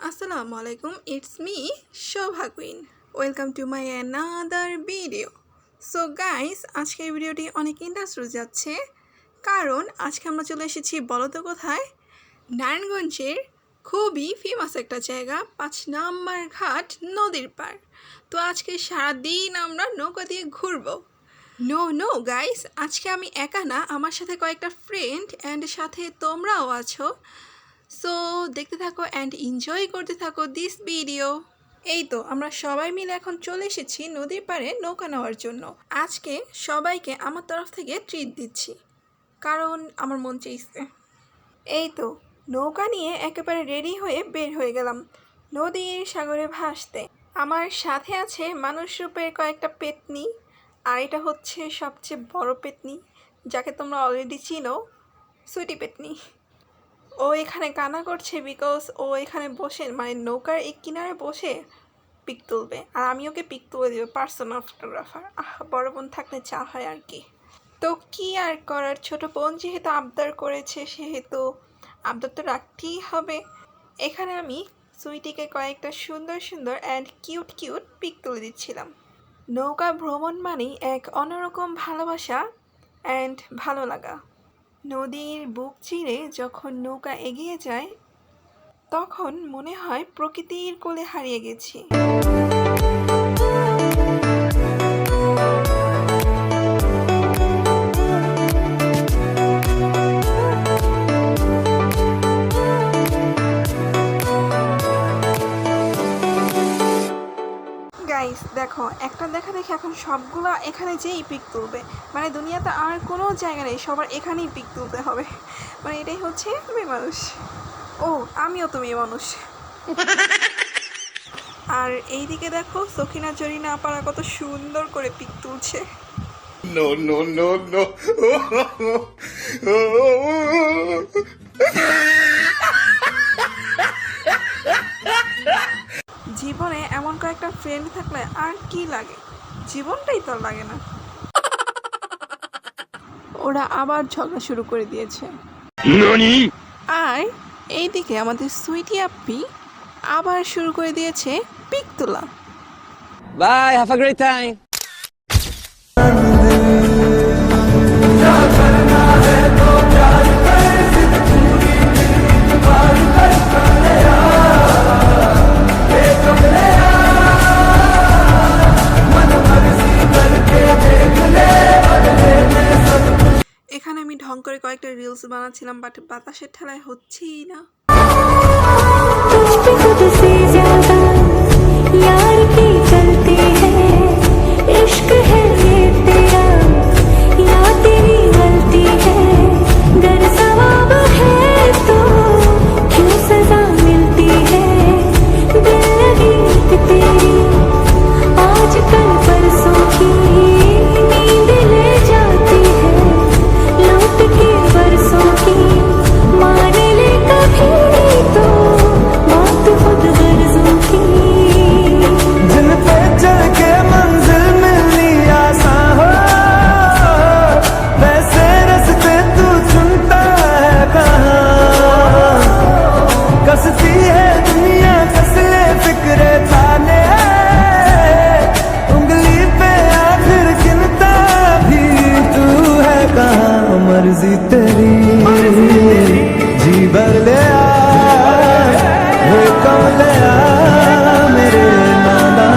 Assalamu alaikum, it's me Shobha Queen. Welcome to my another video. So guys, আজকের ভিডিওটি অনেক interesting যাচ্ছে কারণ আজকে আমরা চলে এসেছি বলতো কোথায়, নারায়ণগঞ্জের খুবই ফেমাস একটা জায়গা 5 নম্বর ঘাট নদীর পার। তো আজকে সারা দিন আমরা নৌকা দিয়ে ঘুরবো। নো গাইস, আজকে আমি একা না, আমার সাথে কয়েকটা ফ্রেন্ড এন্ড সাথে তোমরাও আছো। সো দেখতে থাকো অ্যান্ড এনজয় করতে থাকো দিস ভিডিও। এই তো আমরা সবাই মিলে এখন চলে এসেছি নদীর পাড়ে নৌকা নেওয়ার জন্য। আজকে সবাইকে আমার তরফ থেকে ট্রিট দিচ্ছি কারণ আমার মন চেয়েছে। এই তো নৌকা নিয়ে একেবারে রেডি হয়ে বের হয়ে গেলাম নদীর সাগরে ভাসতে। আমার সাথে আছে মানুষ রূপের কয়েকটা পেতনি, আর এটা হচ্ছে সবচেয়ে বড় পেতনি যাকে তোমরা অলরেডি চিনো, সুইটি পেতনি। ও এখানে কান্না করছে বিকজ ও এখানে বসে মানে নৌকার এই কিনারে বসে পিক তুলবে, আর আমি ওকে পিক তুলে দেবো, পার্সোনাল ফটোগ্রাফার। বড় বোন থাকলে চা হয় আর কি। তো কি আর করার, ছোট বোন যেহেতু আবদার করেছে সেহেতু আবদার তো রাখতেই হবে। এখানে আমি সুইটিকে কয়েকটা সুন্দর সুন্দর অ্যান্ড কিউট পিক তুলে দিচ্ছিলাম। নৌকা ভ্রমণ মানেই এক অন্যরকম ভালোবাসা অ্যান্ড ভালো লাগা। নদীর বুক চিরে যখন নৌকা এগিয়ে যায় তখন মনে হয় প্রকৃতির কোলে হারিয়ে গেছি। গাইস দেখো, একটা দেখা দেখি এখন সবগুলা এখানে যেই পিক তুলবে, মানে দুনিয়াতে আর কোনো জায়গা নেই, সবার এখানেই পিক তুলতে হবে, মানে এটাই হচ্ছে মেয়ে মানুষ। ও আমিও তো মেয়ে মানুষ। আর এইদিকে দেখো সখিনা জরিনা আপারা কত সুন্দর করে পিক তুলছে। জীবনে এমন কয়েকটা ফ্রেন্ড থাকলে আর কি লাগে, জীবনটাই তো লাগে না। ওরা আবার ঝগড়া শুরু করে দিয়েছে। আর এইদিকে আমাদের সুইটি আপ্পি আবার শুরু করে দিয়েছে পিক তোলা। Bye, have a great time. এখানে আমি ঢং করে কয়েকটা রিলস বানাচ্ছিলাম, বাট বাতাসের ঠেলায় হচ্ছেই না। मर्जी तेरी जी भर ले वो कौन ले मेरे नाना।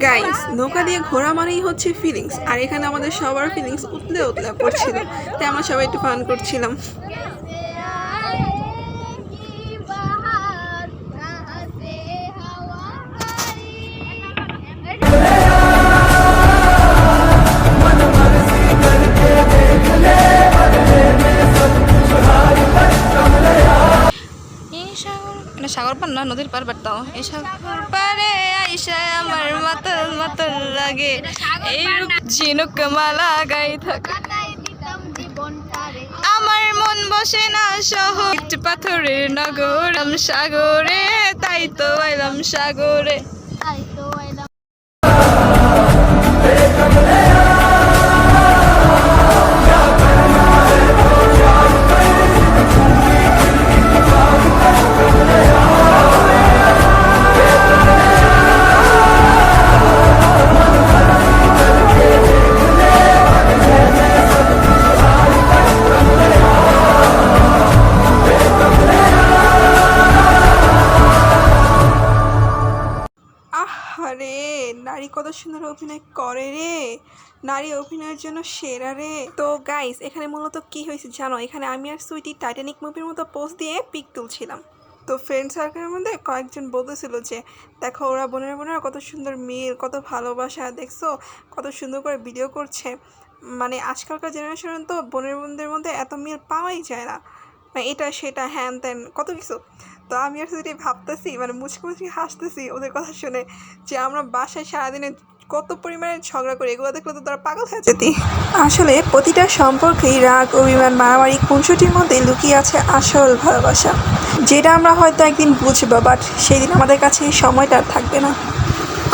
গাইস, নৌকা দিয়ে ঘোরা মানেই হচ্ছে ফিলিংস, আর এখানে আমাদের সবার ফিলিংস উতলে উতলে পড়ছিল, তাই আমরা সবাই একটু ফান করছিলাম। সাগর পার না, নদীর পার বাড়তাম। এই সাগর পারে আইসা আমার মাতাল মাতাল লাগে, এই রূপ ঝিনুক মালা গাই থাকে, আমার মন বসে না শহর পাথরের নগর, সাগরে তাই তো আইলাম সাগরে। আরে নারী কত সুন্দর অভিনয় করে রে, নারী অভিনয়ের জন্য সেরা রে। তো গাইস, এখানে মূলত কি হয়েছে জানো, এখানে আমি আর সুইটি টাইটানিক মুভির মতো পোজ দিয়ে পিক তুলছিলাম। তো ফ্রেন্ড সার্কেলের মধ্যে কয়েকজন বলতেছিল যে দেখো ওরা বোনেরা কত সুন্দর মিল, কত ভালোবাসা, দেখছো কত সুন্দর করে ভিডিও করছে। মানে আজকালকার জেনারেশন তো বোনদের মধ্যে এত মিল পাওয়াই যায় না, মানে এটা সেটা হ্যান ত্যান কত কিছু। তো আমি আর শুধু ভাবতেছি, মানে মুচকি হাসতেছি ওদের কথা শুনে, যে আমরা বাসায় সারাদিনে কত পরিমাণে ঝগড়া করি, এগুলো দেখলে তো তারা পাগল হয়ে যেতি। আসলে প্রতিটা সম্পর্কেই রাগ, অভিমান, মারামারি, খুনসুটির মধ্যে লুকিয়ে আছে আসল ভালোবাসা, যেটা আমরা হয়তো একদিন বুঝবো, বাট সেই দিন আমাদের কাছে এই সময়টা আর থাকবে না।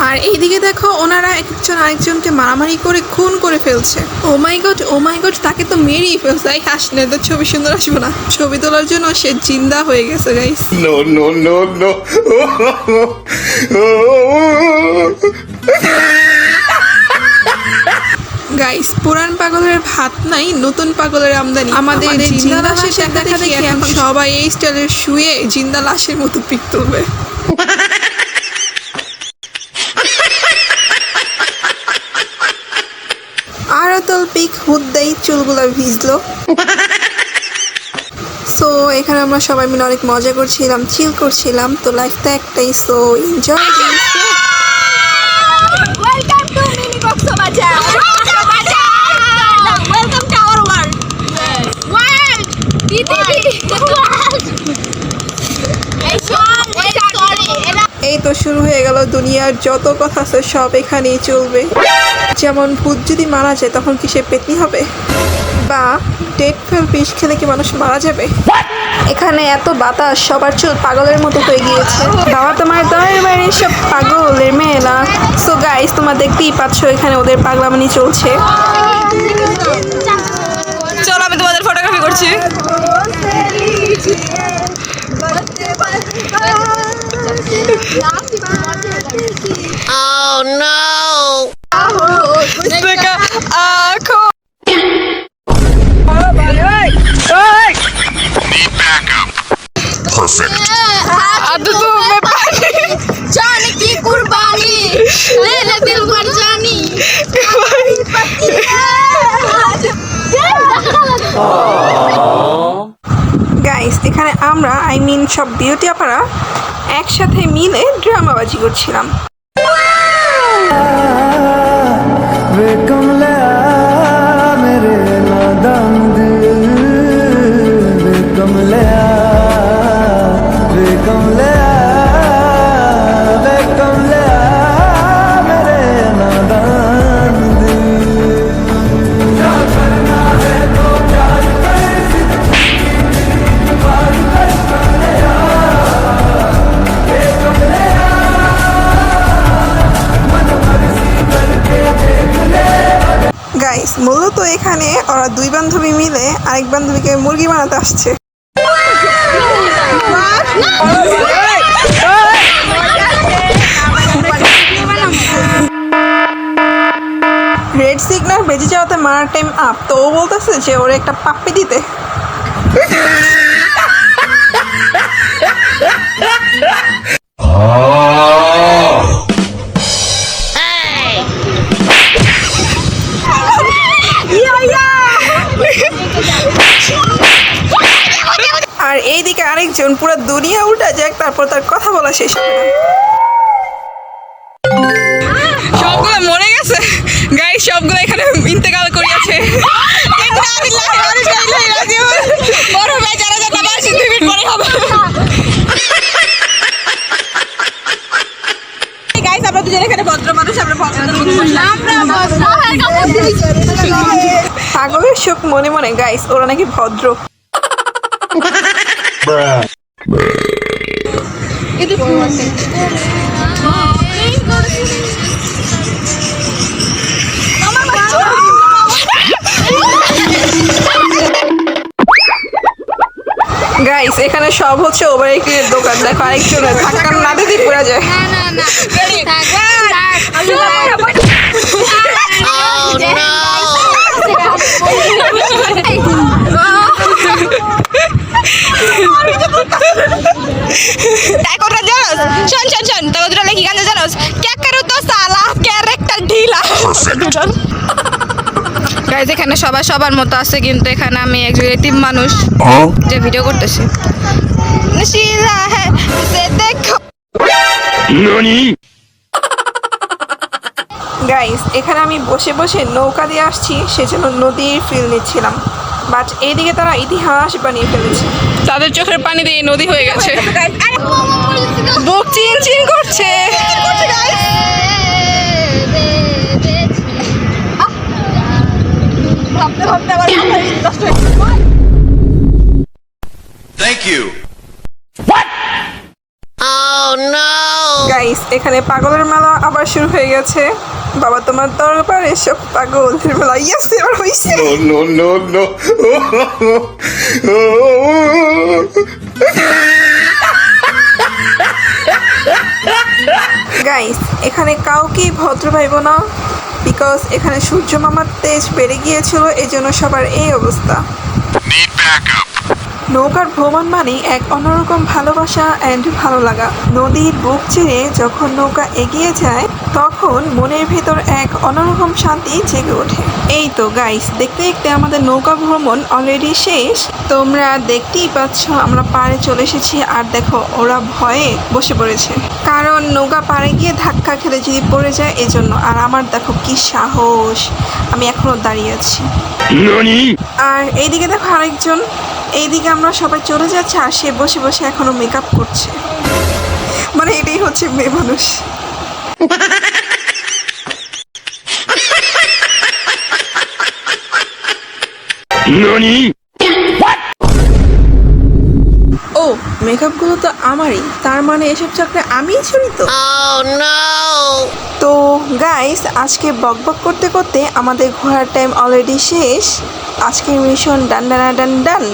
আর এইদিকে দেখো ওনারা একজন আরেকজনকে মারামারি করে খুন করে ফেলছে। ও মাই গড, তাকে তো মেরেই ফেলছে। এই হাসলে তো ছবি সুন্দর আসবে না, ছবি তোলার জন্য সে জিন্দা হয়ে গেছে গাইস। No. গাইস, পুরান পাগলের ভাত নাই, নতুন পাগলের আমদানি। আমাদের জিন্দা লাশের দেখা দেখি এখন সবাই এই স্টাইলের শুয়ে জিন্দা লাশের মতো পিক তুলবে। আরো তোল পিক হুদ্দাই চুলগুলো ভিজলো। সো এখানে আমরা সবাই মিলে অনেক মজা করছিলাম, চিল করছিলাম। তো লাইফটা একটাই, so enjoy. Welcome to mini Cox's Bazar, welcome to our world, এই তো শুরু হয়ে গেল দুনিয়ার যত কথা আছে সব এখানেই চলবে। যেমন ভূত যদি মারা যায় তখন কি সে পেতনি হবে, বা ডেড ফেল বিষ খেলে কি মানুষ মারা যাবে। এখানে এত বাতাস, সবার চুল পাগলের মতো হয়ে গিয়েছে। বাবা তোমার দয়ের বাইরে সব পাগলের মেলা। সো গাইস, তোমরা দেখতেই পাচ্ছ এখানে ওদের পাগলামানি চলছে। চলো আমি তোমাদের ফটোগ্রাফি করছি। Oh no! Perfect. जाने की कुर्बानी ले दिल पर जानी। গাইস, এখানে আমরা সব বিউটি আপারা একসাথে মিলে ড্রামাবাজি করছিলাম। वे कमला मेरे नादान दिल, वे कमला मेरे नादान दिल। গাইস, মূলত এখানে ওরা দুই বান্ধবী মিলে আরেক বান্ধবীকে মুরগি বানাতে আসছে। রেড সিগন্যাল বেজে যাওয়াতে মারার টাইম আপ, তো ও বলতেছে যে ওর একটা পাপ্পি দিতে। আর এইদিকে আরেকজন পুরো দুনিয়া উল্টা যাক, তারপর তার কথা বলা শেষ হবে না। সবগুলো মরে গেছে গাইস, সবগুলো এখানে ইন্তেকাল করিয়াছে। বড় ভাই যারা যারা বাসি 2 মিনিট পরে হবে। গাইস আমরা দুজন এখানে ভদ্র মানুষ, আমরা পাগলের শোক মনে মনে গাইস, ওরা নাকি ভদ্র। গাইস এখানে সব হচ্ছে ওভার অ্যাক্টিংয়ের দোকান। দেখো আরেকজনের ধাক্কা না দিতে পড়ে যায়। গাইজ এখানে সবাই সবার মতো আছে, কিন্তু এখানে আমি একজন এতিম মানুষ যে ভিডিও করতেছি। গাইস এখানে আমি বসে বসে নৌকা দিয়ে আসছি, সেজন্য নদীর ফিল নিচ্ছিলাম। বাট এইদিকে তারা ইতিহাস বানিয়ে ফেলেছে, তাদের চোখের পানি দিয়ে নদী হয়ে গেছে। বুক চিন চিন করছে। Thank you. গাইস এখানে পাগলের মেলা আবার শুরু হয়ে গেছে। বাবা তোমার দরবারে সব পাগলের মেলা। ইয়েস এবার হইছে। No, no, no, no. Guys এখানে কাউকেই ভদ্র পাইব না, বিকজ এখানে সূর্য মামার তেজ বেড়ে গিয়েছিল, এই জন্য সবার এই অবস্থা। Need backup. নৌকার ভ্রমণ মানে এক অন্যরকম ভালোবাসা অ্যান্ড ভালো লাগা। নদীর বুক চিরে যখন নৌকা এগিয়ে যায়, তখন মনের ভেতর এক অন্যরকম শান্তি জেগে ওঠে। এই তো গাইস দেখতে দেখতে আমাদের নৌকা ভ্রমণ অলরেডি শেষ। তোমরা দেখতেই পাচ্ছ আমরা পাড়ে চলে এসেছি, আর দেখো ওরা ভয়ে বসে পড়েছে, কারণ নৌকা পাড়ে গিয়ে ধাক্কা খেলে যদি পড়ে যায় এজন্য। আর আমার দেখো কি সাহস, আমি এখনো দাঁড়িয়ে আছি। আর এইদিকে দেখো আরেকজন, এইদিকে আমরা সবাই চলে যাচ্ছে, আর সে বসে বসে এখনো মেকআপ করছে। মানে এটাই হচ্ছে মেয়ে মানুষ। ও মেকআপগুলো তো আমারই, তার মানে এসব চক্রে আমিই জড়িত। তো গাইস আজকে বকবক করতে করতে আমাদের ঘোরার টাইম অলরেডি শেষ। আজকের মিশন ডান ডান ডান ডান।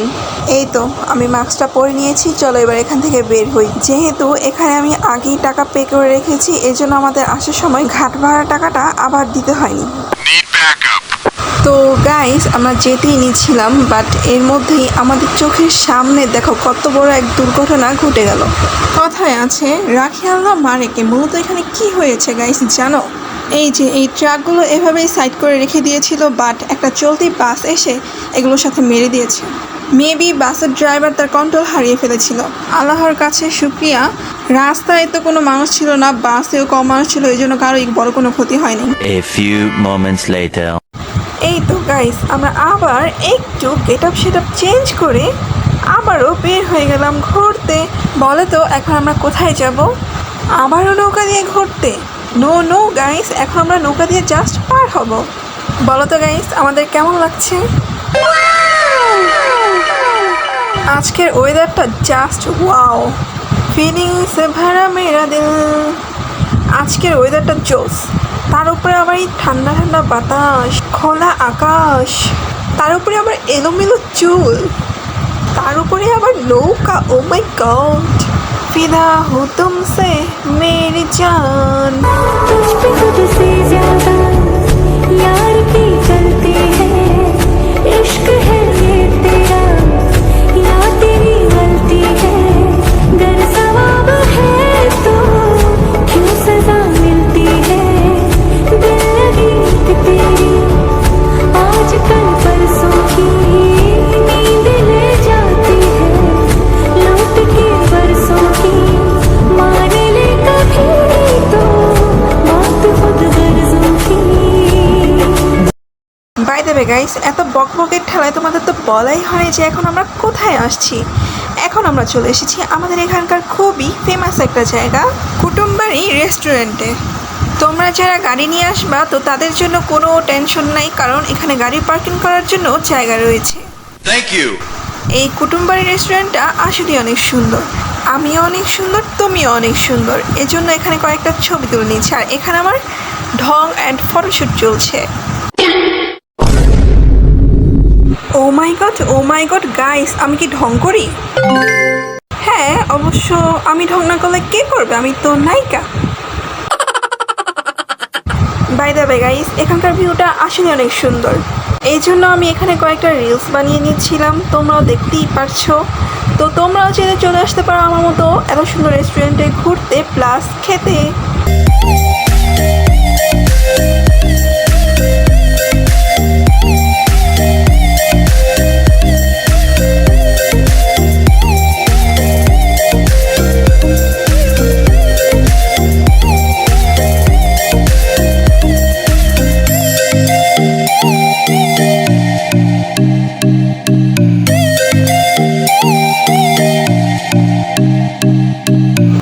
এই তো আমি মাস্কটা পরে নিয়েছি, চলো এবার এখান থেকে বের হই। যেহেতু এখানে আমি আগেই টাকা পে করে রেখেছি, এই জন্য আমাদের আসার সময় ঘাট ভাড়া টাকাটা আবার দিতে হয়নি। Need backup. তো গাইস আমরা যেতেই নিচ্ছিলাম, বাট এর মধ্যেই আমাদের চোখের সামনে দেখো কত বড় এক দুর্ঘটনা ঘটে গেল। কথায় আছে রাখি আল্লাহ মারেকে। মূলত এখানে কি হয়েছে গাইস জানো? এই যে এই ট্রাকগুলো এভাবেই সাইড করে রেখে দিয়েছিল, বাট একটা চলতি বাস এসে এগুলোর সাথে মেরে দিয়েছে। মেবি বাসের ড্রাইভার তার কন্ট্রোল হারিয়ে ফেলেছিল। আল্লাহর কাছে শুকরিয়া, রাস্তায় তো কোনো মানুষ ছিল না, বাসেও কম মানুষ ছিল, এই জন্য কারো বড় কোনো ক্ষতি হয়নি। A few moments later. এই তো গাইস আমরা আবার একটু get up set up change করে আবারও বের হয়ে গেলাম ঘুরতে। বলে তো এখন আমরা কোথায় যাব? আবারও নৌকা দিয়ে ঘুরতে? নো নো গাইস, এখন আমরা নৌকা দিয়ে জাস্ট পার হব। বলো তো গাইস আমাদের কেমন লাগছে? আজকের ওয়েদারটা জাস্ট ওয়াও, ফিলিংসে ভরা মেরা দিল। আজকের ওয়েদারটা জোস, তার উপরে আবার এই ঠান্ডা ঠান্ডা বাতাস, খোলা আকাশ, তার উপরে আবার এলোমেলো চুল, তার উপরে আবার নৌকা। ও মাই গড, ফিদা হো তুমসে মেরি জান। यार की चलती है इश्क है ये तेरा या तेरी गलती है गर सवाब है तो क्यों सजा मिलती है दिल लगी तेरी आज कल परसों की नींद ले जाती है গাইস, এত বকবকের ঠেলায় তোমাদের তো বলাই হয় যে এখন আমরা কোথায় আসছি। এখন আমরা চলে এসেছি আমাদের এখানকার খুবই ফেমাস একটা জায়গা, কুটুমবাড়ি রেস্টুরেন্টে। তোমরা যারা গাড়ি নিয়ে আসবা তো তাদের জন্য কোনো টেনশন নাই, কারণ এখানে গাড়ি পার্কিং করার জন্য জায়গা রয়েছে। Thank you. এই কুটুমবাড়ি রেস্টুরেন্টটা আসলে অনেক সুন্দর, আমিও অনেক সুন্দর, তুমিও অনেক সুন্দর, এজন্য এখানে কয়েকটা ছবি তুলে নিয়েছি। আর এখানে আমার ঢং অ্যান্ড ফটোশ্যুট চলছে। ও মাই গড গাইস, আমি কি ঢং করি? হ্যাঁ, অবশ্য আমি ঢং না করলে কে করবে, আমি তো নায়িকা। বাই দ্য ওয়ে গাইস, এখানকার ভিউটা আসলে অনেক সুন্দর, এই জন্য আমি এখানে কয়েকটা রিলস বানিয়ে নিচ্ছিলাম, তোমরাও দেখতেই পারছো। তো তোমরাও চাইলে চলে আসতে পারো আমার মতো এত সুন্দর রেস্টুরেন্টে ঘুরতে প্লাস খেতে।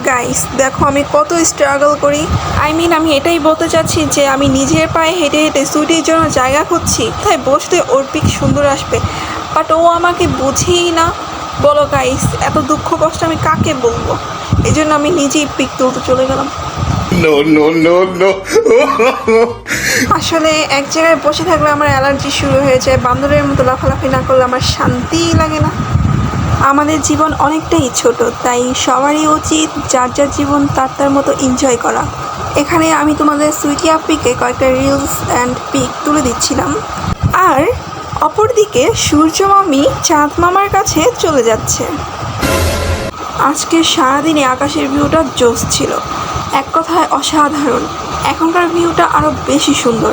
গাইস দেখো আমি কত স্ট্রাগল করি, আমি এটাই বলতে চাচ্ছি যে আমি নিজের পায়ে হেঁটে হেঁটে সুইটির জন্য জায়গা খুঁজছি, তাই বসতে ওর পিক সুন্দর আসবে, বাট ও আমাকে বুঝেই না। বলো গাইস, এত দুঃখ কষ্ট আমি কাকে বলবো, এই জন্য আমি নিজেই পিক তুলতে চলে গেলাম। No, no, no, no. আসলে এক জায়গায় বসে থাকলে আমার অ্যালার্জি শুরু হয়ে যায়, বান্দরের মতো লাফালাফি না করলে আমার শান্তিই লাগে না। আমাদের জীবন অনেকটাই ছোট, তাই সবারই উচিত যার যার জীবন তার তার মতো এনজয় করা। এখানে আমি তোমাদের সুইটি আপ্পিকে কয়েকটা রিলস অ্যান্ড পিক তুলে দিচ্ছিলাম, আর অপরদিকে সূর্য মামি চাঁদ মামার কাছে চলে যাচ্ছে। আজকে সারাদিনে আকাশের ভিউটা জোস ছিল, এক কথায় অসাধারণ। এখনকার ভিউটা আরও বেশি সুন্দর।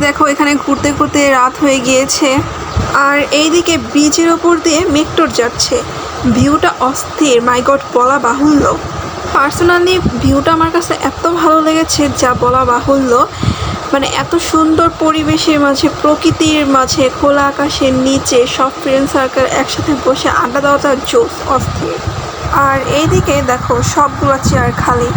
দেখো এখানে ঘুরতে ঘুরতে রাত হয়ে গিয়েছে, আর এইদিকে ব্রিজের ওপর দিয়ে মেট্রো যাচ্ছে, ভিউটা অস্থির, মাই গড বলা বাহুল্য। পার্সোনালি ভিউটা আমার কাছে এত ভালো লেগেছে যা বলা বাহুল্য, মানে এত সুন্দর পরিবেশের মাঝে, প্রকৃতির মাঝে, খোলা আকাশের নিচে সব ফ্রেন্ড সার্কেল একসাথে বসে আড্ডা দেওয়াটা জোস, অস্থির। আর এইদিকে দেখো সবগুলো চেয়ার খালি,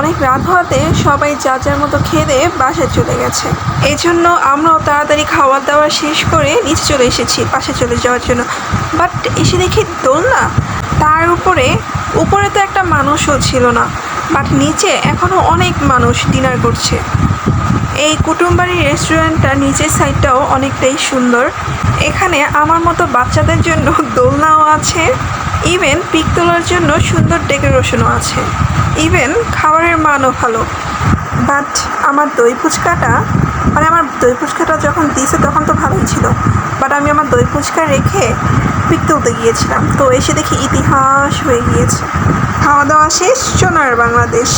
অনেক রাত হওয়াতে সবাই যার যার মতো খেয়ে বাসায় চলে গেছে। এই জন্য আমরাও তাড়াতাড়ি খাওয়া দাওয়া শেষ করে নিচে চলে এসেছি বাসায় চলে যাওয়ার জন্য। বাট এসে দেখি দোলনা, তার উপরে তো একটা মানুষও ছিল না, বাট নিচে এখনও অনেক মানুষ ডিনার করছে। এই কুটুমবাড়ি রেস্টুরেন্টটার নিচের সাইডটাও অনেকটাই সুন্দর, এখানে আমার মতো বাচ্চাদের জন্য দোলনাও আছে। ইভেন পিক তোলার জন্য সুন্দর ডেকোরেশনও আছে, ইভেন খাবারের মানও ভালো। বাট আমার দই ফুচকাটা যখন দিয়েছে তখন তো ভালোই ছিল, বাট আমি আমার দই ফুচকা রেখে পিক তুলতে গিয়েছিলাম, তো এসে দেখি ইতিহাস হয়ে গিয়েছে। খাওয়া দাওয়া শেষ, সোনার বাংলাদেশ।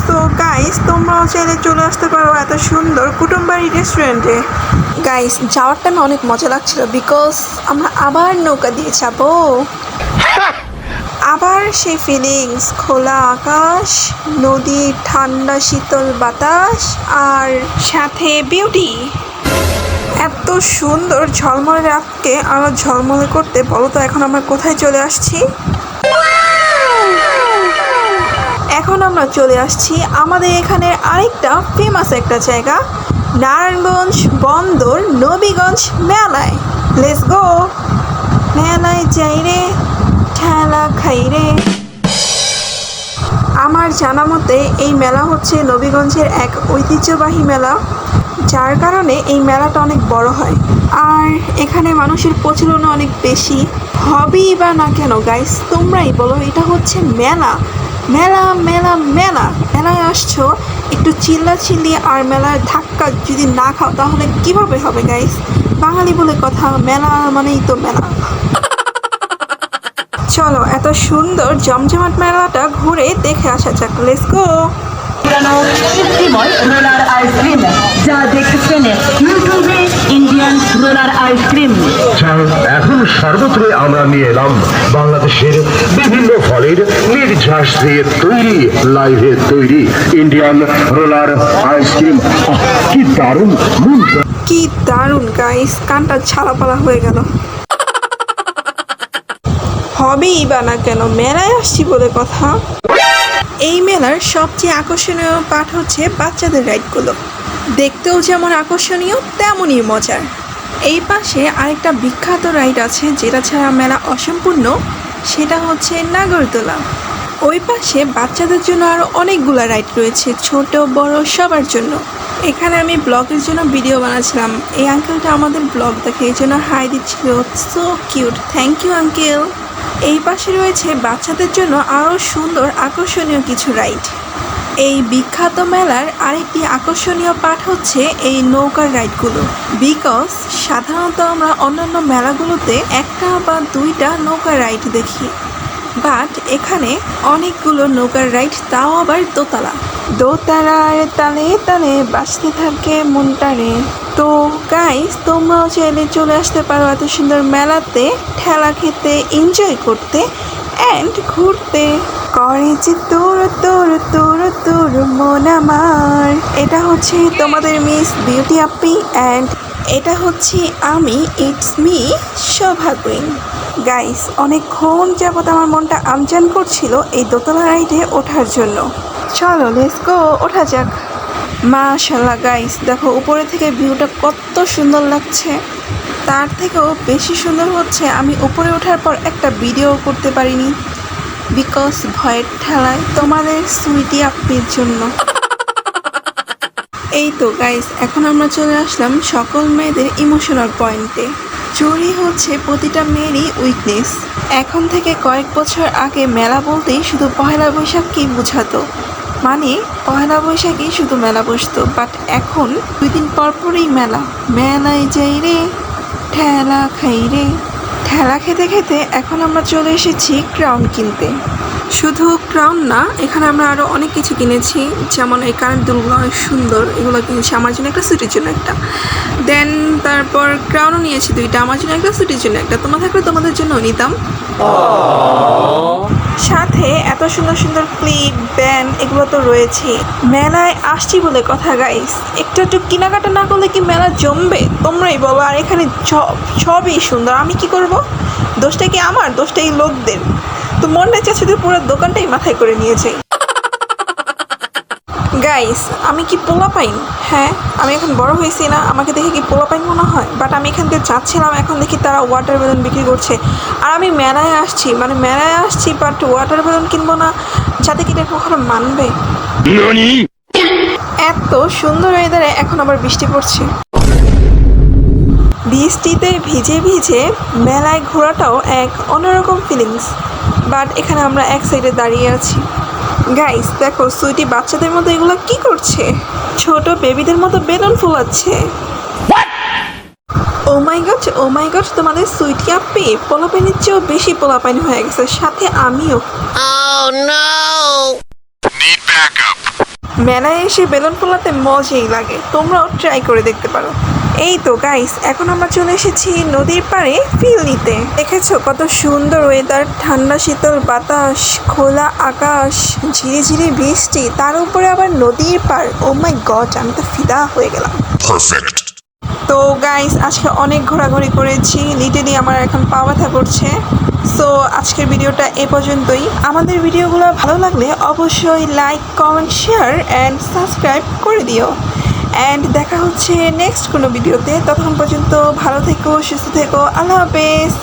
তো গাইস, তোমরাও চাইলে চলে আসতে পারো এত সুন্দর কুটুমবাড়ি রেস্টুরেন্টে। গাইস, যাওয়ার টাইমে অনেক মজা লাগছিল, বিকজ আমরা আবার নৌকা দিয়ে যাবো। আবার সেই ফিলিংস, খোলা আকাশ, নদীর ঠান্ডা শীতল বাতাস, আর সাথে বিউটি। এত সুন্দর ঝলমলে রাতকে আরো ঝলমলে করতে বলো তো এখন আমরা কোথায় চলে আসছি? এখন আমরা চলে আসছি আমাদের এখানে আরেকটা ফেমাস একটা জায়গা, নারায়ণগঞ্জ বন্দর নবীগঞ্জ মেলায়। লেটস গো, মেলায় যাই রে, ঠেলা খাই রে। আমার জানা মতে এই মেলা হচ্ছে নবীগঞ্জের এক ঐতিহ্যবাহী মেলা, যার কারণে এই মেলাটা অনেক বড় হয়, আর এখানে মানুষের প্রচলনও অনেক বেশি। হবেই বা না কেন গাইস, তোমরাই বলো। এটা হচ্ছে মেলা, মেলা মেলা মেলা। মেলায় আসছো, একটু চিল্লাচিল্লি আর মেলার ধাক্কা যদি না খাও তাহলে কিভাবে হবে গাইস? বাঙালি বলে কথা, মেলা মানেই তো মেলা। চলো এত সুন্দর জমজমাট মেলাটা ঘুরে দেখে আসা যাক। Let's go. পুরানো তৃপ্তিময় রোলার আইসক্রিম, যা দেখতেছেন ইউটিউবে ইন্ডিয়ান রোলার আইসক্রিম। এখন সর্বত্রই আমরা নিয়ে এলাম বাংলাদেশের বিভিন্ন ফলের নির্যাস দিয়ে তৈরি, লাইভে তৈরি ইন্ডিয়ান রোলার আইসক্রিম। কি দারুণ, কি দারুণ গাইস, কানটা ছালাপালা হয়ে গেল। হবেই বা না কেন, মেলায় আসছি বলে কথা। এই মেলার সবচেয়ে আকর্ষণীয় পার্ট হচ্ছে বাচ্চাদের রাইডগুলো, দেখতেও যেমন আকর্ষণীয় তেমনই মজার। এই পাশে আরেকটা বিখ্যাত রাইড আছে যেটা ছাড়া মেলা অসম্পূর্ণ, সেটা হচ্ছে নাগরদোলা। ওই পাশে বাচ্চাদের জন্য আরও অনেকগুলো রাইড রয়েছে, ছোট বড় সবার জন্য। এখানে আমি ব্লগের জন্য ভিডিও বানাচ্ছিলাম, এই আঙ্কেলটা আমাদের ব্লগ দেখে এই জন্য হাই দিচ্ছিল। So cute, thank you uncle. এই পাশে রয়েছে বাচ্চাদের জন্য আরও সুন্দর আকর্ষণীয় কিছু রাইড। এই বিখ্যাত মেলার আরেকটি আকর্ষণীয় পার্ট হচ্ছে এই নৌকার রাইডগুলো, বিকজ সাধারণত আমরা অন্যান্য মেলাগুলোতে একটা বা দুইটা নৌকার রাইড দেখি, বাট এখানে অনেকগুলো নৌকার রাইড, তাও আবার দোতলা। দোতলার তালে তালে বাঁচতে থাকে মনটারে। তো গাইস, তোমরাও চাইলে চলে আসতে পারো এত সুন্দর মেলাতে, ঠেলা খেতে, এনজয় করতে অ্যান্ড ঘুরতে। করে যে তোর তোর তোর তোর মন আমার। এটা হচ্ছে তোমাদের মিস বিউটি আপ্পি অ্যান্ড এটা হচ্ছে আমি, it's me Shobha queen. Guys, অনেকক্ষণ যাবত আমার মনটা আমজান করছিল এই দোতলা রাইডে ওঠার জন্য। চলো লেটস গো, ওঠা যাক। মাশাআল্লাহ গাইস, দেখো উপরে থেকে ভিউটা কত সুন্দর লাগছে। তার থেকেও বেশি সুন্দর হচ্ছে আমি উপরে ওঠার পর একটা ভিডিও করতে পারিনি, বিকজ ভয়ের ঠেলায় তোমাদের সুইটি আপ্পির জন্য। এই তো গাইস, এখন আমরা চলে আসলাম সকল মেয়েদের ইমোশনাল পয়েন্টে। চুরি হচ্ছে প্রতিটা মেয়েরই উইকনেস। এখন থেকে কয়েক বছর আগে মেলা বলতেই শুধু পহেলা বৈশাখকেই বোঝাতো, মানে পহেলা বৈশাখে শুধু মেলা বসতো, বাট এখন 2 দিন পর পরই মেলা। মেলায় যাই রে, ঠেলা খাই রে। ঠেলা খেতে খেতে এখন আমরা চলে এসেছি ক্রাউন কিনতে। শুধু ক্রাউন না, এখানে আমরা আরও অনেক কিছু কিনেছি, যেমন এই কানের দুলগুলো অনেক সুন্দর, এগুলো কিনেছি আমার জন্য একটা, সুটির জন্য একটা। দেন তারপর ক্রাউনও নিয়েছি 2টা, আমার জন্য একটা, সুটির জন্য একটা। তোমরা থাকলে তোমাদের জন্য নিতাম। সাথে এত সুন্দর সুন্দর ক্লিপ, ব্যান্ড, এগুলো তো রয়েছে। মেলায় আসছি বলে কথা গাইস, একটু কেনাকাটা না করলে কি মেলা জমবে? তোমরাই বলো। আর এখানে সবই সুন্দর, আমি কি করব? দোষটা কি আমার? দোষটা এই লোকদের। তো মনটা চাচ্ছে তো পুরো দোকানটাই মাথায় করে নিয়েছে। গাইস, আমি কি পোলাপাইন? হ্যাঁ, আমি এখন বড় হয়েছি না, আমাকে দেখে কি পোলাপাইন মনে হয়? বাট আমি এখান থেকে যাচ্ছিলাম, এখন দেখি তারা ওয়াটার বেলুন বিক্রি করছে, আর আমি মেলায় আসছি, মানে মেলায় আসছি বাট ওয়াটার বেলুন কিনবো না, যাতে কি এটা কখনো মানবে? এত সুন্দর ওয়েদারে এখন আবার বৃষ্টি পড়ছে। বৃষ্টি বৃষ্টিতে ভিজে ভিজে মেলায় ঘোরাটাও এক অন্যরকম ফিলিংস। বাট এখানে আমরা এক সাইডে দাঁড়িয়ে আছি। গাইস দেখো, সুইটি বাচ্চাদের মতো এগুলো কি করছে? ছোট বেবিদের মতো বেলুন ফুলাচ্ছে। ও মাই গড, তোমাদের সুইটি আপি পোলাপাইনের চেয়েও বেশি পোলাপাইন হয়ে গেছে, সাথে আমিও। মেলায় এসে বেলুন ফোলাতে মজাই লাগে, তোমরাও ট্রাই করে দেখতে পারো। এই তো গাইস, এখন আমরা চলে এসেছি নদীর পাড়ে ফিল নিতে। দেখেছো কত সুন্দর ওয়েদার, ঠান্ডা শীতল বাতাস, খোলা আকাশ, ঝিরিঝিরি বৃষ্টি, তার উপরে আবার নদীর পাড়। ও মাই গড, আমি তো ফিদা হয়ে গেলাম। Perfect. তো গাইস, আজকে অনেক ঘোরাঘুরি করেছি, লিটারলি আমার এখন পা ব্যথা করছে। সো আজকের ভিডিওটা এ পর্যন্তই। আমাদের ভিডিওগুলো ভালো লাগলে অবশ্যই like, comment, share and subscribe করে দিও। অ্যান্ড দেখা হচ্ছে নেক্সট কোনো ভিডিওতে। ততক্ষণ পর্যন্ত ভালো থেকো, সুস্থ থেকো, আল্লাহ হাফেজ।